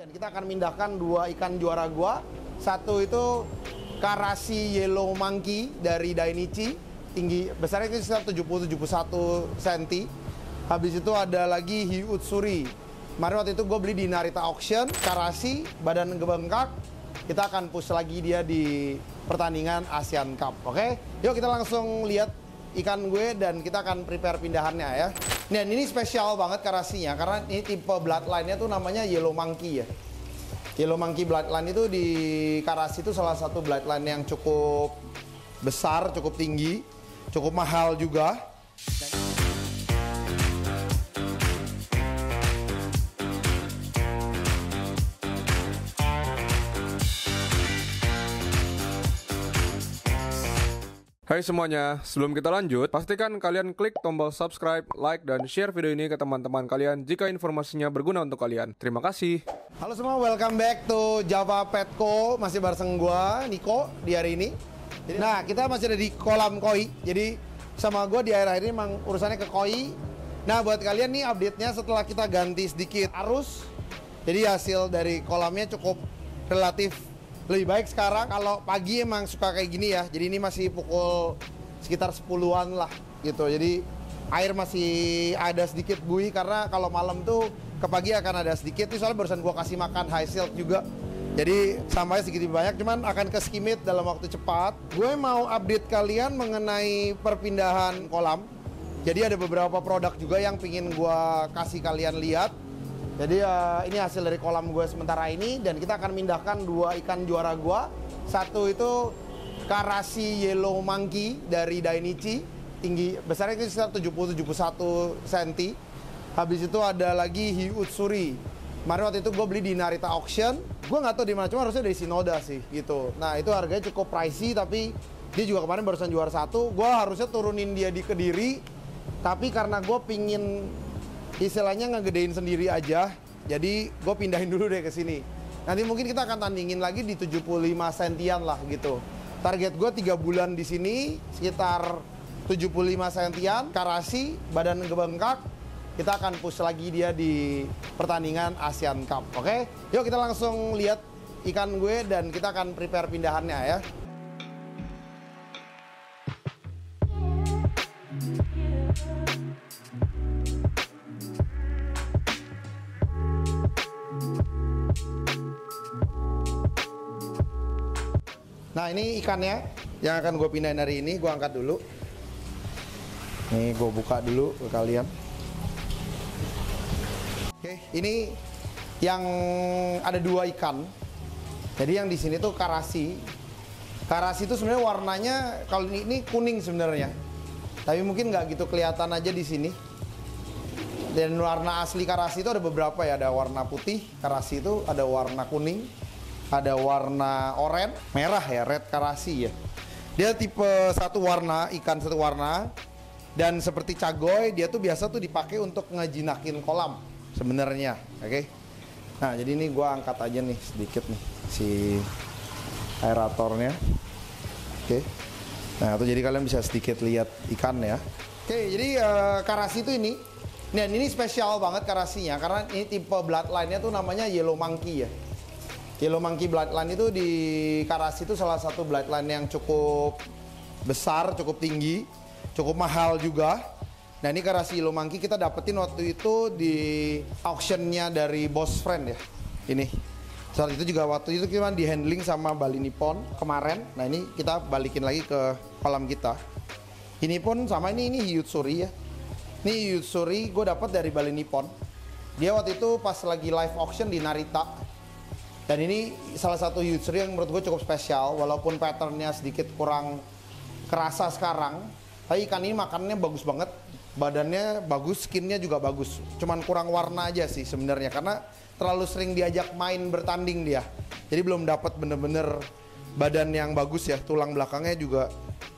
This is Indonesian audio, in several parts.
Dan kita akan mindahkan dua ikan juara gua. Satu itu Karashi Yellow Monkey dari Dainichi. Tinggi besarnya itu sekitar 70-71 cm. Habis itu ada lagi Hiu Utsuri. Kemarin waktu itu gue beli di Narita Auction. Karashi, badan bengkak. Kita akan push lagi dia di pertandingan Asian Cup. Oke? Yuk kita langsung lihat ikan gue dan kita akan prepare pindahannya ya. Dan ini spesial banget Karashinya karena ini tipe bloodline-nya tuh namanya Yellow Monkey ya. Yellow Monkey bloodline itu di Karashi itu salah satu bloodline yang cukup besar, cukup tinggi, cukup mahal juga. Hai semuanya, sebelum kita lanjut, pastikan kalian klik tombol subscribe, like, dan share video ini ke teman-teman kalian jika informasinya berguna untuk kalian. Terima kasih. Halo semua, welcome back to Java Petco. Masih bareng gua, Niko, di hari ini. Nah, kita masih ada di kolam koi. Jadi, sama gua di akhir-akhir ini emang urusannya ke koi. Nah, buat kalian nih update-nya setelah kita ganti sedikit arus. Jadi, hasil dari kolamnya cukup relatif lebih baik sekarang. Kalau pagi emang suka kayak gini ya. Jadi ini masih pukul sekitar 10-an lah gitu. Jadi air masih ada sedikit buih karena kalau malam tuh ke pagi akan ada sedikit. Ini soalnya barusan gua kasih makan high silk juga. Jadi sampahnya sedikit banyak, cuman akan ke skimit dalam waktu cepat. Gue mau update kalian mengenai perpindahan kolam. Jadi ada beberapa produk juga yang pingin gua kasih kalian lihat. Jadi ini hasil dari kolam gue sementara ini. Dan kita akan mindahkan dua ikan juara gue. Satu itu Karashi Yellow Monkey dari Dainichi. Tinggi besarnya itu sekitar 70-71 cm. Habis itu ada lagi Hiu Utsuri. Kemarin waktu itu gue beli di Narita Auction. Gue nggak tahu di mana, cuma harusnya dari Shinoda sih gitu. Nah itu harganya cukup pricey, tapi dia juga kemarin barusan juara satu. Gue harusnya turunin dia di Kediri, tapi karena gue pingin istilahnya ngegedein sendiri aja, jadi gue pindahin dulu deh ke sini. Nanti mungkin kita akan tandingin lagi di 75 sentian lah gitu. Target gue 3 bulan di sini sekitar 75 sentian. Karashi, badan bengkak. Kita akan push lagi dia di pertandingan Asian Cup. Oke? Yuk kita langsung lihat ikan gue dan kita akan prepare pindahannya ya. Nah ini ikannya yang akan gue pindahin hari ini. Gue angkat dulu. Nih gue buka dulu ke kalian. Oke, ini yang ada dua ikan. Jadi yang di sini tuh Karashi. Karashi itu sebenarnya warnanya kalau ini kuning sebenarnya. Tapi mungkin nggak gitu kelihatan aja di sini. Dan warna asli Karashi itu ada beberapa ya. Ada warna putih Karashi itu, ada warna kuning, ada warna oranye, merah ya, red Karashi ya. Dia tipe satu warna, ikan satu warna. Dan seperti cagoy, dia tuh biasa tuh dipakai untuk ngejinakin kolam sebenarnya, oke? Nah, jadi ini gua angkat aja nih sedikit nih si aeratornya. Oke. Nah, itu jadi kalian bisa sedikit lihat ikan ya. Oke, jadi Karashi itu ini. Dan ini spesial banget Karashinya karena ini tipe bloodline-nya tuh namanya Yellow Monkey ya. Yellow Monkey bloodline itu di Karashi itu salah satu bloodline yang cukup besar, cukup tinggi, cukup mahal juga. Nah ini Karashi Yellow Monkey kita dapetin waktu itu di auctionnya dari Boss Friend ya. Ini saat itu juga waktu itu kita di handling sama Bali Nippon kemarin. Nah ini kita balikin lagi ke kolam kita. Ini pun sama ini Hiu Utsuri ya. Ini Hiu Utsuri gue dapat dari Bali Nippon. Dia waktu itu pas lagi live auction di Narita. Dan ini salah satu Hiu Utsuri yang menurut gue cukup spesial. Walaupun patternnya sedikit kurang kerasa sekarang, tapi ikan ini makannya bagus banget. Badannya bagus, skinnya juga bagus. Cuman kurang warna aja sih sebenarnya, karena terlalu sering diajak main bertanding dia. Jadi belum dapat bener-bener badan yang bagus ya. Tulang belakangnya juga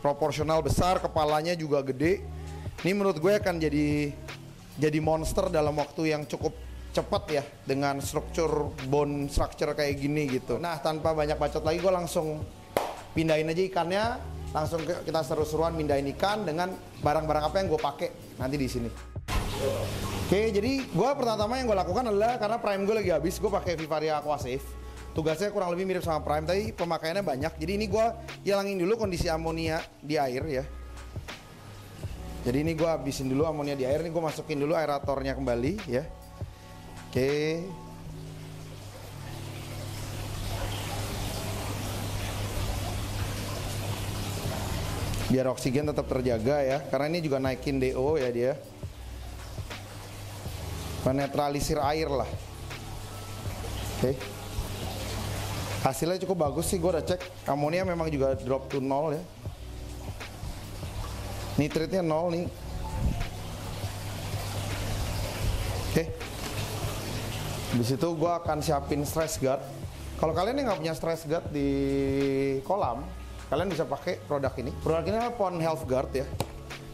proporsional besar, kepalanya juga gede. Ini menurut gue akan jadi monster dalam waktu yang cukup cepat ya, dengan bone structure kayak gini gitu. Nah tanpa banyak bacot lagi, gue langsung pindahin aja ikannya. Langsung kita seru-seruan pindahin ikan dengan barang-barang apa yang gue pakai nanti di sini. Oke, Oke, jadi gue pertama yang gue lakukan adalah karena Prime gue lagi habis, gue pakai Vivaria Aquasave. Tugasnya kurang lebih mirip sama Prime, tapi pemakaiannya banyak. Jadi ini gue hilangin dulu kondisi amonia di air ya. Jadi ini gue habisin dulu amonia di air, ini gue masukin dulu aeratornya kembali ya. Oke. Biar oksigen tetap terjaga ya, karena ini juga naikin DO ya dia. Menetralisir air lah. Oke. Hasilnya cukup bagus sih, gue udah cek. Amonia memang juga drop to 0 ya. Nitritnya 0 nih. Oke. Habis itu gue akan siapin stress guard. Kalau kalian yang nggak punya stress guard di kolam, kalian bisa pakai produk ini. Produk ini adalah Pond Health Guard ya.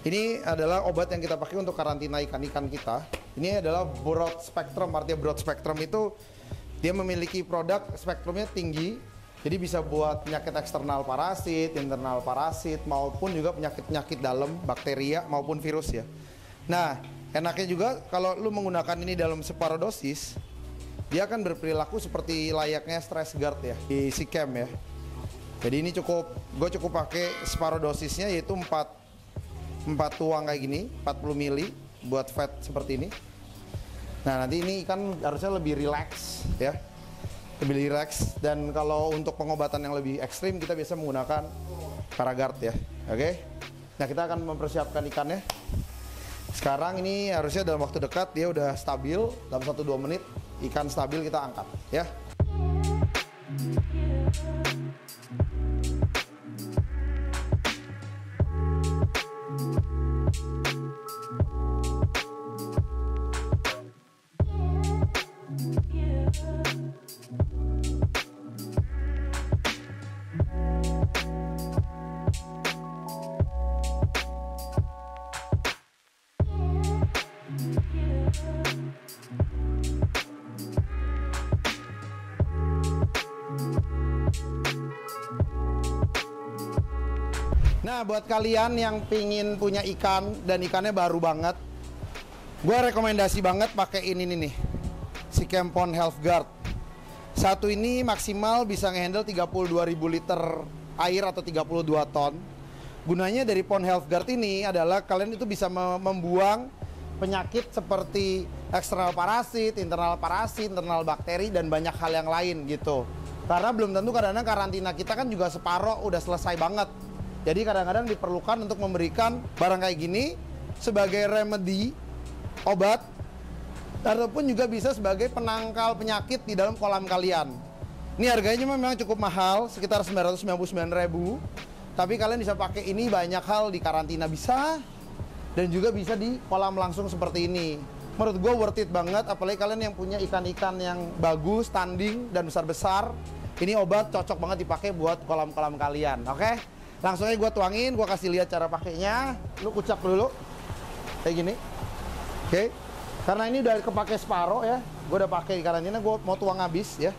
Ini adalah obat yang kita pakai untuk karantina ikan-ikan kita. Ini adalah broad spectrum, artinya broad spectrum itu dia memiliki produk spektrumnya tinggi. Jadi bisa buat penyakit eksternal parasit, internal parasit, maupun juga penyakit-penyakit dalam, bakteria maupun virus ya. Nah, enaknya juga kalau lu menggunakan ini dalam separuh dosis, dia akan berperilaku seperti layaknya stress guard ya, di Sikem ya. Jadi ini gue cukup pakai separuh dosisnya, yaitu 4 tuang kayak gini, 40 mili buat fat seperti ini. Nah nanti ini ikan harusnya lebih relax ya, lebih relax. Dan kalau untuk pengobatan yang lebih ekstrim kita biasa menggunakan Paragard ya. Oke. Nah kita akan mempersiapkan ikannya. Sekarang ini harusnya dalam waktu dekat dia udah stabil, dalam 1-2 menit ikan stabil kita angkat ya. Nah buat kalian yang pingin punya ikan dan ikannya baru banget, gue rekomendasi banget pakai ini nih, Sikem Pond Health Guard. Satu ini maksimal bisa ngehandle 32.000 liter air atau 32 ton. Gunanya dari Pond Health Guard ini adalah kalian itu bisa membuang penyakit seperti eksternal parasit, internal bakteri, dan banyak hal yang lain gitu. Karena belum tentu kadang-kadang karantina kita kan juga separoh udah selesai banget. Jadi kadang-kadang diperlukan untuk memberikan barang kayak gini sebagai remedy, obat, ataupun juga bisa sebagai penangkal penyakit di dalam kolam kalian. Ini harganya memang cukup mahal, sekitar 999.000. Tapi kalian bisa pakai ini banyak hal, di karantina bisa, dan juga bisa di kolam langsung seperti ini. Menurut gue worth it banget, apalagi kalian yang punya ikan-ikan yang bagus, standing, dan besar-besar. Ini obat cocok banget dipakai buat kolam-kolam kalian, oke? Langsung aja gue tuangin, gue kasih lihat cara pakainya. Lu kucak dulu, kayak gini. Oke, karena ini udah kepake separoh ya, gue udah pakai di karantina, gue mau tuang habis ya.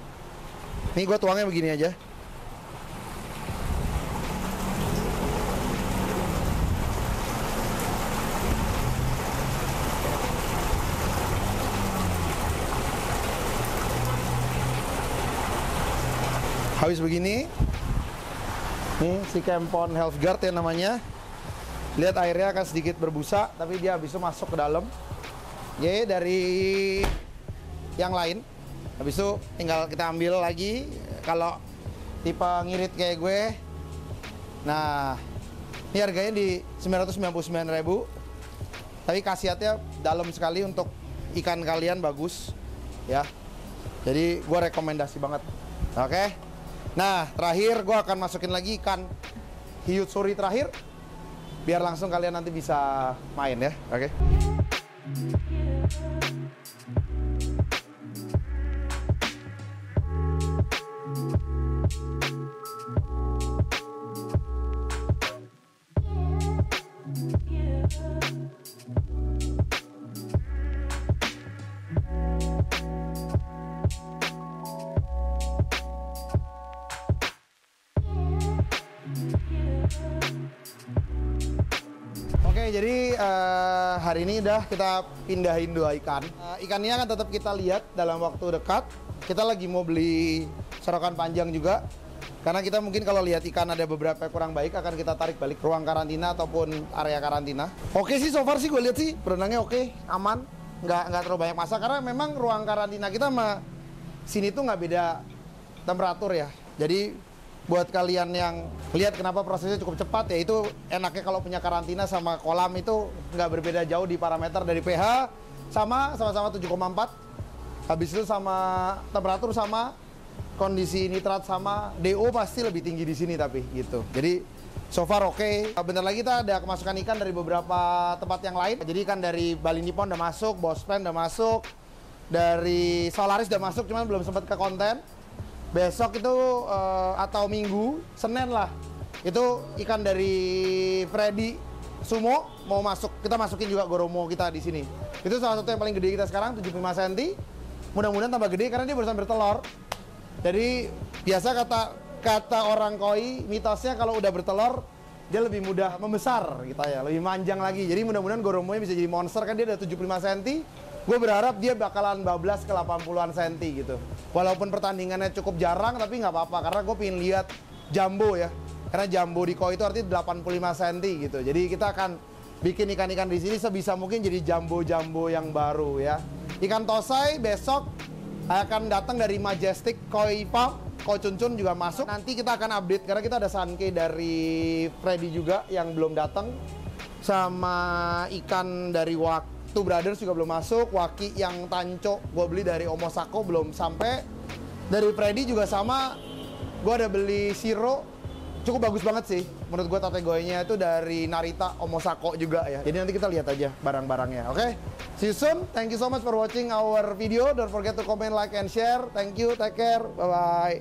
Ini gue tuangnya begini aja. Habis begini, nih Sikem Pond Health Guard ya namanya. Lihat airnya akan sedikit berbusa, tapi dia habis itu masuk ke dalam. Ya dari yang lain. Habis itu tinggal kita ambil lagi. Kalau tipe ngirit kayak gue, nah ini harganya di 999.000. Tapi khasiatnya dalam sekali untuk ikan kalian, bagus ya. Jadi gue rekomendasi banget. Oke. Nah, terakhir gue akan masukin lagi ikan hiut suri terakhir, biar langsung kalian nanti bisa main ya, oke? jadi hari ini udah kita pindahin 2 ikan. Ikannya akan tetap kita lihat dalam waktu dekat. Kita lagi mau beli serokan panjang juga. Karena kita mungkin kalau lihat ikan ada beberapa yang kurang baik, akan kita tarik balik ruang karantina ataupun area karantina. Oke sih, so far sih gue lihat sih berenangnya oke, aman. Nggak terlalu banyak masalah, karena memang ruang karantina kita sama sini tuh nggak beda temperatur ya. Jadi buat kalian yang lihat kenapa prosesnya cukup cepat, ya itu enaknya kalau punya karantina sama kolam itu nggak berbeda jauh di parameter dari pH sama-sama 7,4. Habis itu sama temperatur sama, kondisi nitrat sama, DO pasti lebih tinggi di sini tapi gitu. Jadi so far oke. Bentar lagi kita ada kemasukan ikan dari beberapa tempat yang lain. Jadi ikan dari Bali Nippon udah masuk, Bospan udah masuk, dari Solaris udah masuk, cuman belum sempat ke konten. Besok itu atau Minggu, Senin lah, itu ikan dari Freddy Sumo mau masuk. Kita masukin juga Goromo kita di sini. Itu salah satu yang paling gede kita sekarang, 75 cm. Mudah-mudahan tambah gede karena dia barusan bertelur. Jadi biasa kata orang koi, mitosnya kalau udah bertelur dia lebih mudah membesar gitu ya, lebih manjang lagi. Jadi mudah-mudahan Goromonya bisa jadi monster, kan dia ada 75 cm. Gue berharap dia bakalan bablas ke 80-an cm gitu. Walaupun pertandingannya cukup jarang, tapi nggak apa-apa. Karena gue pengen lihat jumbo ya. Karena jumbo di koi itu artinya 85 cm gitu. Jadi kita akan bikin ikan-ikan di sini sebisa mungkin jadi jumbo-jumbo yang baru ya. Ikan tosai besok akan datang dari Majestic Koi Farm. Koi Cuncun juga masuk. Nanti kita akan update karena kita ada sanke dari Freddy juga yang belum datang. Sama ikan dari Waktu Brothers juga belum masuk. Waki yang tanco gue beli dari Omosako belum sampai. Dari Freddy juga sama, gue ada beli Shiro, cukup bagus banget sih menurut gue. Kategorinya itu dari Narita Omosako juga ya. Jadi nanti kita lihat aja barang-barangnya. Oke, see you soon. Thank you so much for watching our video. Don't forget to comment, like, and share. Thank you, take care, bye bye.